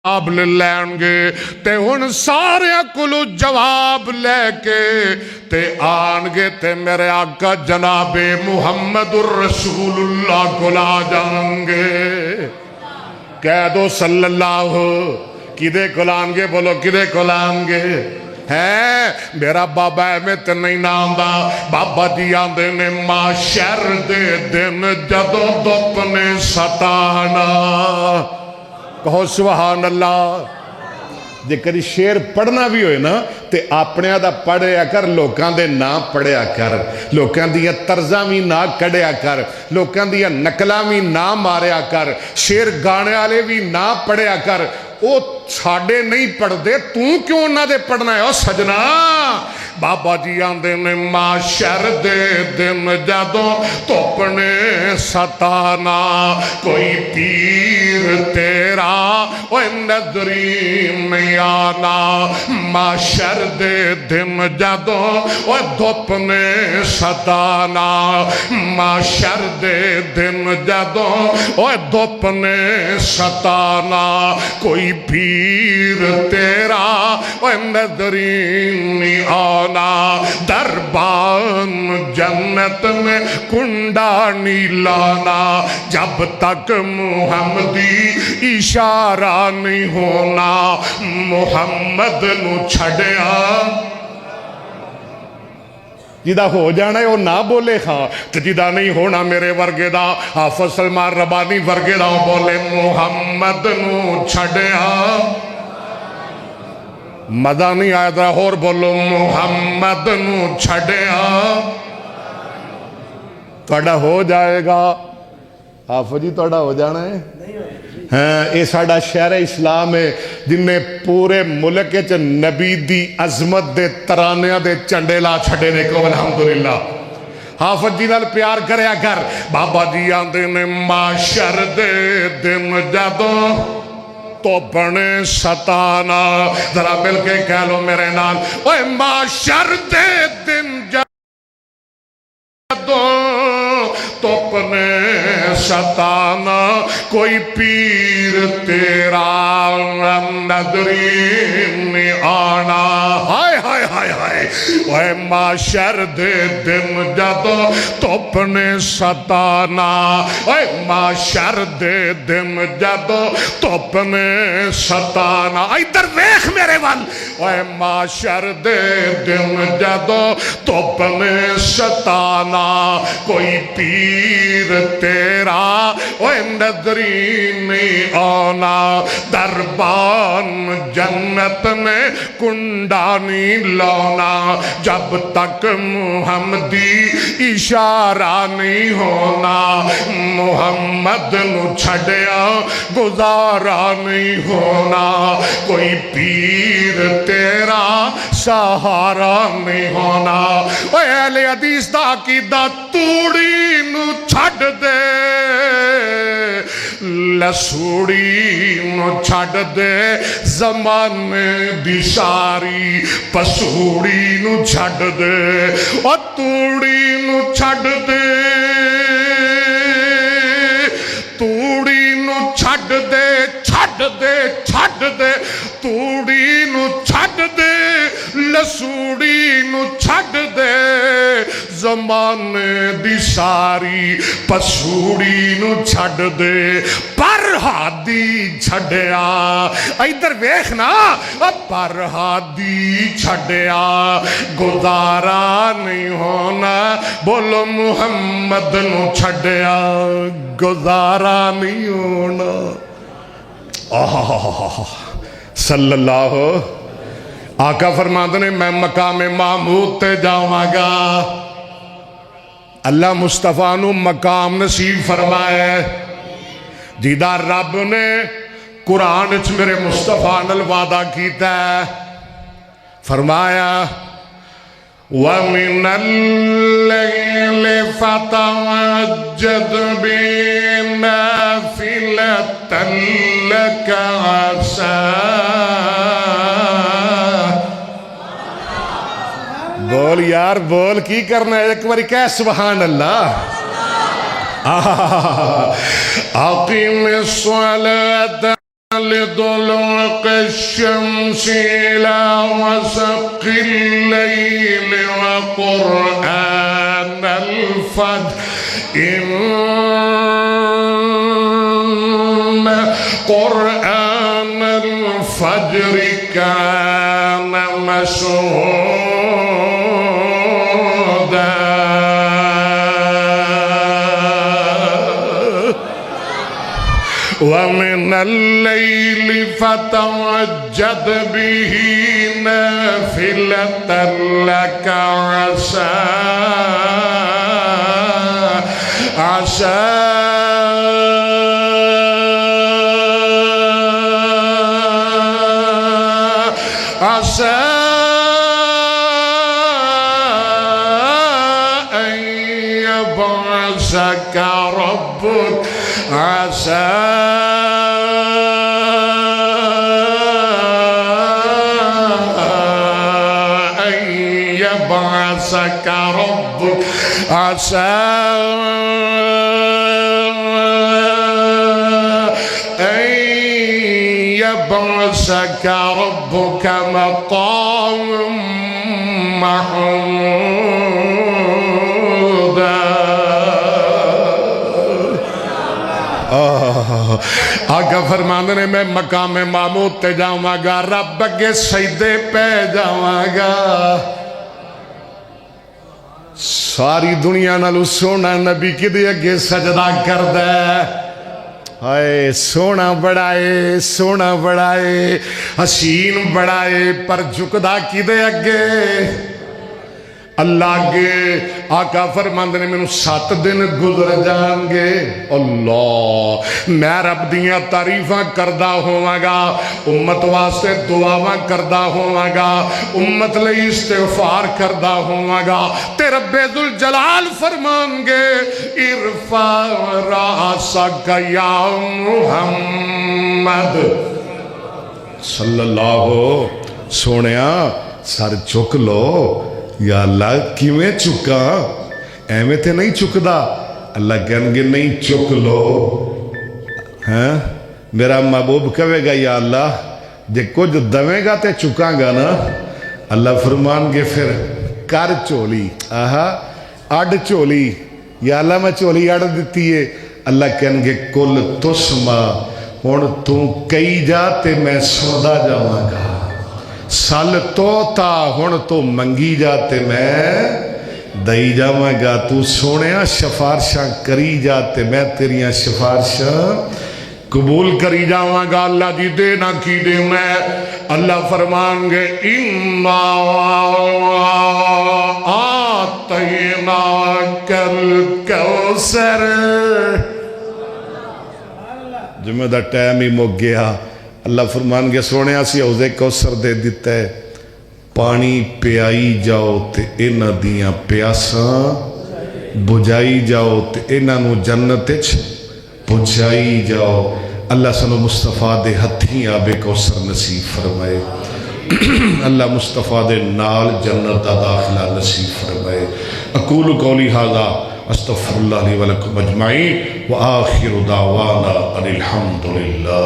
جواب لین گے تے ہن سارے کولو جواب لے کے تے آن گے تے میرے آقا جناب محمد الرسول اللہ کو لا جان گے کہہ دو صلی اللہ کدے کو لان گے بولو کدے کو لان گے ہے میرا بابا میں تے نہیں نام دا بابا جی آندے نے معاشر دے دن جدوں دپ نے ستانا کہو سبحان اللہ جے کری شیر پڑھنا بھی ہوئے نا تے اپنے دا پڑھیا کر لوکاں دے نا پڑھیا کر لوکاں دیا طرزاں بھی نہ کڑیا کر لوکاں دیا نقلاں بھی نہ ماریا کر شیر گانے والے بھی نہ پڑھیا کر او ساڑے نہیں پڑھ دے کیوں نہ دے پڑھنا ہے او سجنا بابا جی آندے نے معاشر دے دن جدوں توپنے ستانا کوئی پیر تیرا او نظری نہیں آنا معاشر دے دن جدوں او توپنے ستانا معاشر دے دن جدوں او توپنے ستانا کوئی پیر تیرا او نظری نہیں آنا دربان جنت میں کنڈا نہیں لانا جب تک محمدی اشارہ نہیں ہونا محمد نو چھڑیا جیدہ ہو جانا ہے وہ نہ بولے خواہ تو جیدہ نہیں ہونا میرے ورگے دا حافظ سلمان ربانی ورگے دا بولے محمد نو چھڑیا مزہ نہیں آیا ذرا اور بولو محمد نو چھڑیا توڑا ہو جائے گا حافظ جی توڑا ہو جانا ہے اے ساڑا شہر اسلام ہے جن نے پورے ملک چ نبی دی عظمت دے ترانیاں دے چنڈے لا چھڑے نے کو الحمدللہ حافظ جی نال پیار کریا کر بابا جی آندے نے معاشر دے دن جدوں تو بنے ستانا ذرا مل کے کہہ لو میرے نال اوے معاشر دے دن جدوں تو اپنے ستانا کوئی پیر تیرا نظری نہیں آنا ہائے ہائے ہائے ہائے اوہ معاشر دے دن جدوں تو اپنے ستانا اوہ معاشر دے دن جدوں تو اپنے ستانا ادھر ویکھ میرے وال اوہ معاشر دے دن جدوں تو اپنے ستانا کوئی پیر تیرا اوہ نظری نہیں آنا دربان جنت میں کنڈا نہیں لانا جب تک محمدی اشارہ نہیں ہونا محمد نو چھڑیا گزارا نہیں ہونا کوئی پیر تیرا سہارا نہیں ہونا اوہ اہل حدیث دا عقیدہ توڑی نو چھڑ دے لسوڑی نو چھڑ دے زمانے دی ساری پسوڑی نو چھڑ دے اور توڑی نو چھڑ دے توڑی نو چھڑ دے چھڑ دے چھڑ دے توڑی نو چھڑ دے لسوڑی نو چھڑ دے زمانے دی ساری پسوڑی نو چھڑ دے پر ہادی چھڑیا ادھر ویکھنا پر ہادی چھڑیا گزارا نہیں ہونا بولو محمد نو چھڑیا گزارا نہیں ہونا صلی اللہ آقا فرماتے نے میں مقام محمود تے جاؤں گا اللہ مصطفیٰ نو مقام نصیب فرمائے جیدہ رب نے قرآن اچھ میرے مصطفیٰ نل وعدہ کیتا ہے فرمایا وَمِنَ اللَّيْلِ فَتَوَجَّدْ بِنَافِلَةً لَكَ عَسَىٰ بول یار بول کی کرنا ہے ایک باری کہہ سبحان اللہ اقیم الصلاة لدلوق الشمس إلى وسق الليل وقرآن الفجر إن قرآن الفجر كان مشهودا ومن الليل فتهجد به نافلة لك عسى أن يبعثك ربك عسى أن يبعثك ربك عسى أن يبعثك ربك مقاما محمودا آقا فرماندے نے میں مقام محمود تے جاواں گا رب اگے سجدے پہ جاواں گا ساری دنیا نالو سونا نبی کدے اگے سجدہ کردا ہے ہائے سونا بڑائے حسین بڑائے پر جھکدا کدے اگے اللہ کے آقا فرماندے نے مینوں 7 دن گزر جان گے اللہ میں رب دیاں تعریفاں کردا ہوواں گا امت واسطے دعاواں کردا ہوواں گا امت لئی استغفار کردا ہوواں گا تے رب ذوالجلال فرمان گے ارفع راسک یا محمد صلی اللہ سونیا سر چک لو یا اللہ کیویں چکا ایویں تے نہیں چکدا اللہ کہن گے نہیں چک لو ہاں میرا محبوب کہے گا یا اللہ جے کچھ دویں گا تے چکاں گا نا اللہ فرمان گے پھر کر چولی آہا اڈ چولی یا اللہ میں چولی اڈ دیتی ہے اللہ کہن گے کل تسما ہن تو کئی جا تے میں سودا جاواں گا سال تو تا ہن تو منگی جاتے میں دئی جاواں گا تو سونیا شفارشاں کری جاتے میں تیریاں شفارشاں قبول کری جاواں گا اللہ دی دے نہ کی دے میں اللہ فرمان گے اِنَّا آتَيْنَاكَ الْكَوْثَرَ جمعہ دا ٹائم ہی مک گیا اللہ فرمان گے سونے آسی حوضے کوثر دے دیتا ہے پانی پیائی جاؤ تے اینا دیاں پیاساں بجائی جاؤ تے اینا نو جنت پہنچائی جاؤ اللہ سنو مصطفیٰ دے ہتھیں آب کوثر نصیب فرمائے اللہ مصطفیٰ دے نال جنت دا داخلہ نصیب فرمائے اقول قولی ھذا استغفر اللہ لی ولکم اجمعین وآخر دعوانا ان الحمدللہ